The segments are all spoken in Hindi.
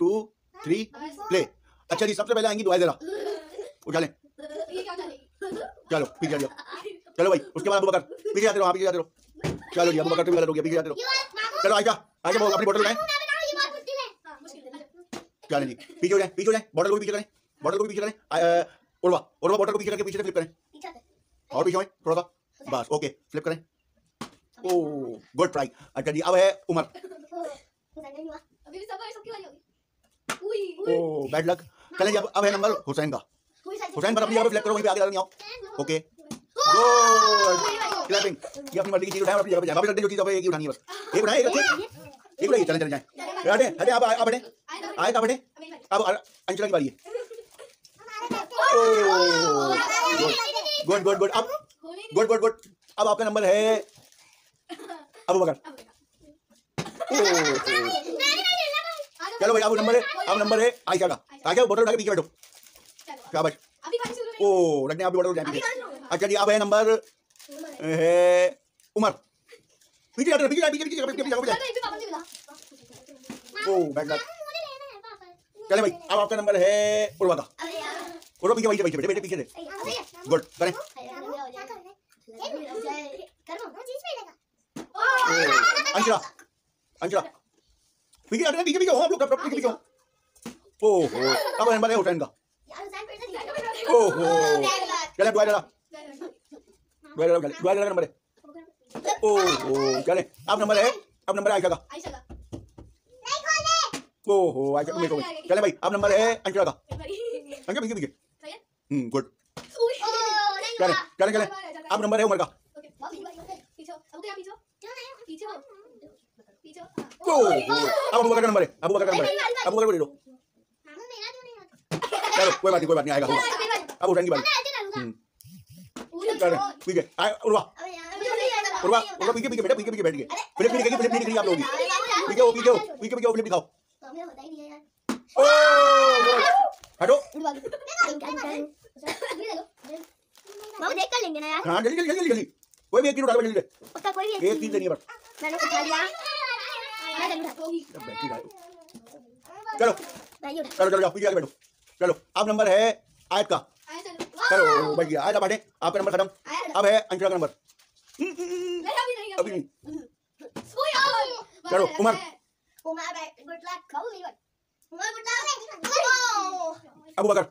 2 3 प्ले। अच्छा जी, सबसे पहले आएंगी दुआ जरा उठा लें। चलो पीछे जाओ, चलो भाई। उसके बाद अबू बकर पीछे जाते रहो, आप पीछे जाते रहो। चलो जी, अबू बकर भी गलत हो गया, पीछे जाते रहो। चलो आयशा, आयशा वो अपनी बोतल उठाएं। चलें जी, पीछे हो जाए, पीछे हो जाए। बॉटल को भी पीछे करें, बॉटल को भी पीछे करें। उर्वा, उर्वा बॉटल को पीछे करके पीछे से फ्लिप करें और पीछे होएं थोड़ा सा, बस ओके। फ्लिप करें। Oh good try. अच्छा जी, अब है उमर। ओह बैड लक। चलें जी, अब है नंबर हुसैन का। हुसैन पर अपनी जगह फ्लिप करो, वहीं पे आगे नहीं आओ। Okay good clapping. ये अपनी मर्जी की चीज उठाएं और अपनी जगह पे जाएं। वापस रख दें जो चीज अब एक ही उठानी है, बस एक उठाएं, एक रखें, एक उठाइए। चलें चलें जाएं, हटे हटे। आप बढ़े, आए आप बढ़े। अब अंशुला की बारी है। Good good good. अब गुड गुड गुड। अब आपका नंबर है अबू बकर। चलो भाई, अब नंबर है, अब नंबर है आयशा का। आयशा बोतल उठा के पीछे बैठो, शाबाश। ओ रखने आप भी बोतल उठाएं पीछे। अच्छा जी, अब है नंबर है उमर। पीछे जाते, पीछे पीछे पीछे पीछे पीछे। ओ बैड लक। चले भाई, अब आपका नंबर है उर्वा का। उर्वा पीछे पीछे बैठे बैठे पीछे से। गुड करें। अंशुला, अंशुला पीछे जाते, पीछे पीछे हो आप लोग, पीछे पीछे हो। ओहो, अब नंबर है हुसैन का। ओहो चले दुआ जरा, दुआ जरा, दुआ जरा नंबर है। ओहो चले, अब नंबर है, अब नंबर है आयशा का। ओहो आयशा को गई। चले भाई, अब नंबर है अंशुला का। अंशुला पीछे पीछे। गुड। चले चले चले, अब नंबर है उमर का। ओहो, अब अबू बकर का नंबर है, अबू बकर का नंबर है। अबू बकर को दे दो। चलो कोई बात नहीं आएगा। अब हुसैन की बारी। चलो पीछे आए उर्वा, उर्वा उर्वा पीछे पीछे बेटा, पीछे पीछे बैठ गए। फ्लिप नहीं दिखेगी, फ्लिप नहीं दिखेगी आप लोगों की। पीछे हो, पीछे हो, पीछे पीछे हो, फ्लिप दिखाओ। हटो। मामा देख कर लेंगे ना यार। हाँ जल्दी जल्दी जल्दी जल्दी। कोई भी एक चीज उठा लो जल्दी से। उसका कोई भी एक चीज देनी है बस। मैंने उठा लिया। चलो चलो चलो पीछे आगे बैठो। चलो अब नंबर है आयत का। चलो बैठ गया, आयत बैठे, आपका नंबर खत्म। अब है अंशुला का नंबर। अभी नहीं। चलो उमर, अबू बकर।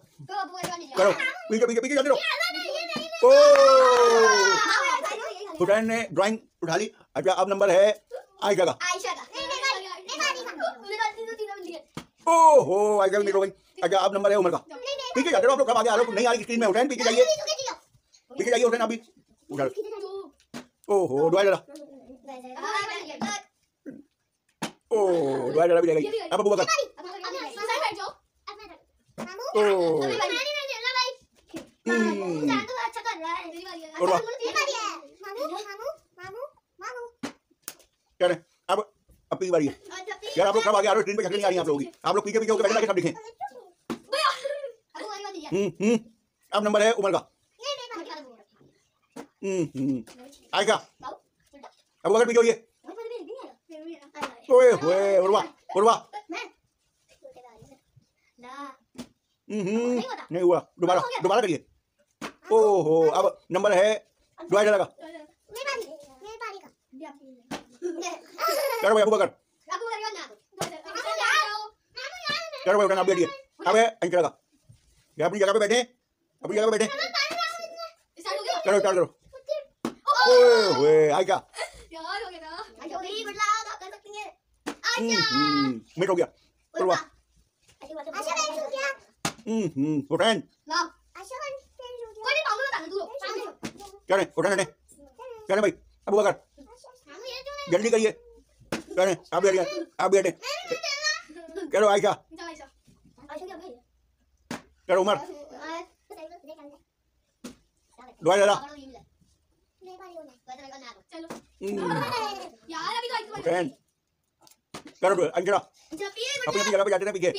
चलो पीछे पीछे पीछे जाते रहो। हुसैन ने ड्राइंग उठा ली। अच्छा अब नंबर है आयशा का। ओहो आयशा भी निकल गई। अच्छा अब नंबर है उमर का। पीछे जाते रहो आप लोग, कब आगे आ रहे हो, नहीं आ रही स्क्रीन में। हुसैन पीछे जाइए, पीछे जाइए हुसैन, अभी उठा लो। ओहो दुआ जरा, ओह दुआ जरा भी ले गई। अब अबू बकर। चले अब अपनी बारी है यार। आप लोग कब आगे आ रहे हो, स्क्रीन पे शक्ल नहीं आ रही आप लोगों की। आप लोग पीछे पीछे होकर बैठे सब दिखें। अब नंबर है उमर का। आयशा, अबू बकर पीछे होइए। ओए होए उर्वा, उर्वा नहीं हुआ, दोबारा दोबारा करिए। ओहो अब नंबर है दुआ जरा का। चलो भाई अबू बकर, चलो भाई उठाना, आप बैठिए। अब है अंशुला का। ये अपनी जगह पे बैठे, अपनी जगह पे बैठे। चलो स्टार्ट करो। ओए होए आयशा, मिट हो गया। उर्वा, हुसैन, चले उठाने, चले भाई अबू बकर जल्दी करिए। चले आप बैठिए, आप बैठे। चलो आयशा, चलो उमर, दुआ जरा। हुसैन, चलो अंशुला अपनी अपनी जगह पे जाते हैं पीछे।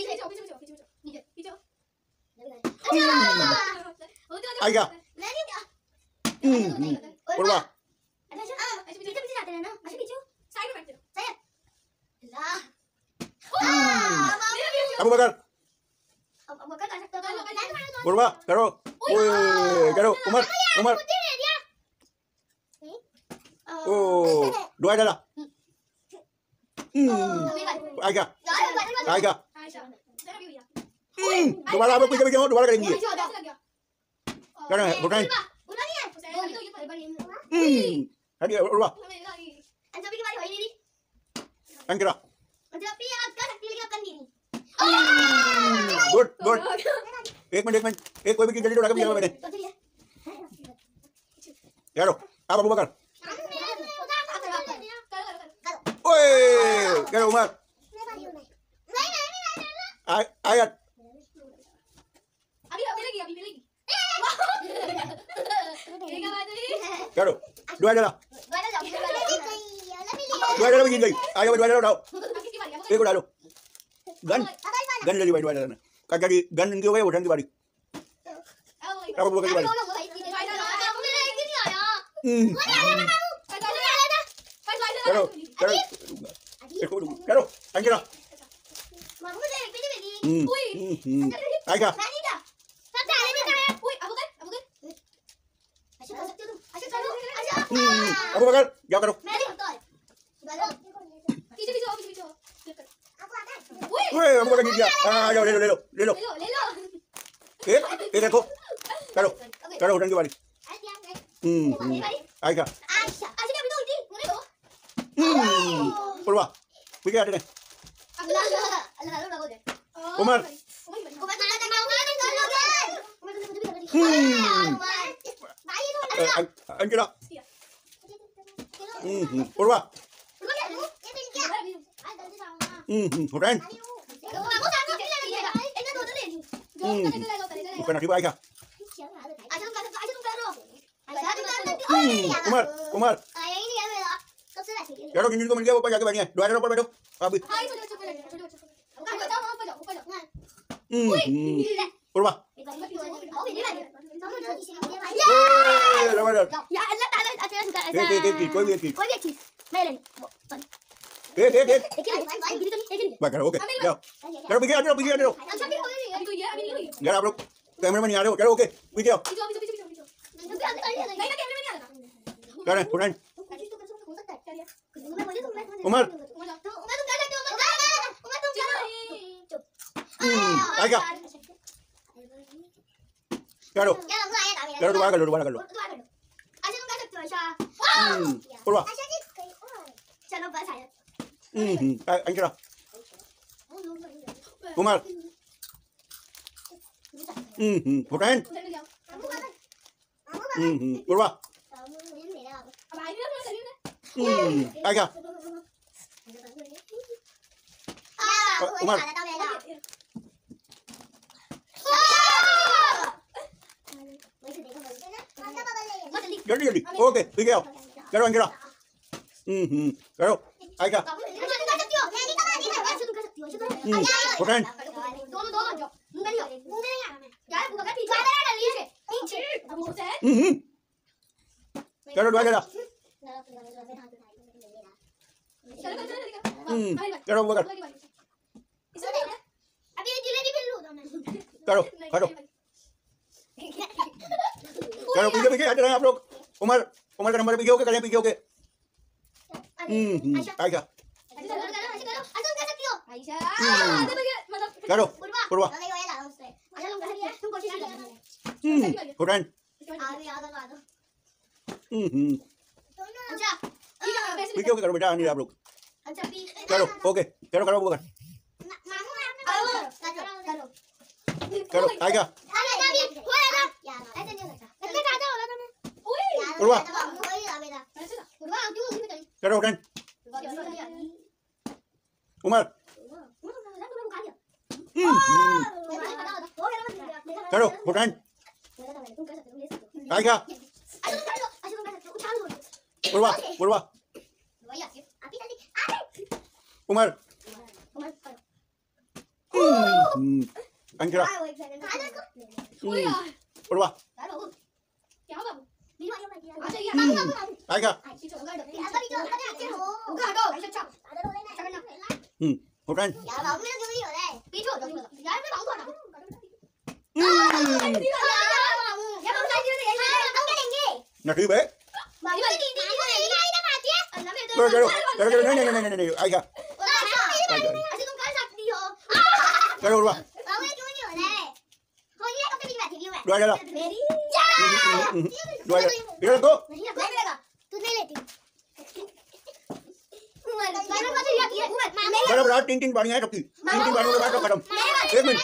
Ayesha, Urwa, Abu Bakar. Purba, Karo. Wih, Karo. Umar. Oh, dua adalah. Aika. Dua lah, dua kali ini. Karena bukan. Tadi Urwa. Angkira. Good. एक मिनट कोई भी जल्दी उड़ा के मैंने यारो आप अबू बकर ओए यारो उमर आयत यारो dua adalah begini gay ayo dua adalah एक उड़ा लो गन ले भाई दua adalah kagak di gan nggih wae udah dibalik. Apa bukan dibalik? Karo, Angela. Aika. Abu Bakar, jawab Karo. Weh, Abu Bakar dia. Ayo lelo. देखो करो उड़न की बारी आएगा पुरवा ठीक है उमर अंकिता पुरवा Hurain bukan lagi baik ya. Umar. Kalau gini komen dia apa jaga banyak. Dua ada apa bedo? Abi. Urwa. Ya Allah taala कोई भी चीज मैं ले Baik, oke. Jaओ. Karo pergi aja. Enggak bro. Kameramen नहीं आ रहे हो. Karo oke. Video. Karen, Quran. Umar. Aika. Karo. Karo dua kali. Urwa. Angkira. Umar. Bukan. Urwa. Aika. Umar. Jadi. Oke, video. Karo Angkira. Karo. Aika. Bukan. Karo dua adalah. Karo Bakar. Karo. Karo pikir ada yang upload. Umar gambar video ke kalian video ke? Aika. Karo. Purwa. Quran. Video ke karo beda ni upload. Karo, oke. Karo bukan. Karo, Aika. Purwa. Karo kan. Umar. Karo, bukan. Aika. Purwa. Umar. Angkira. Purwa. Aika. Bukan. Nasi bé. नहीं आई क्या चलो रुआ रुआ चलो रुआ इधर को चलो बड़ा तीन तीन बारियां हैं सबकी तीन तीन बारियों के बाद खत्म 1 मिनट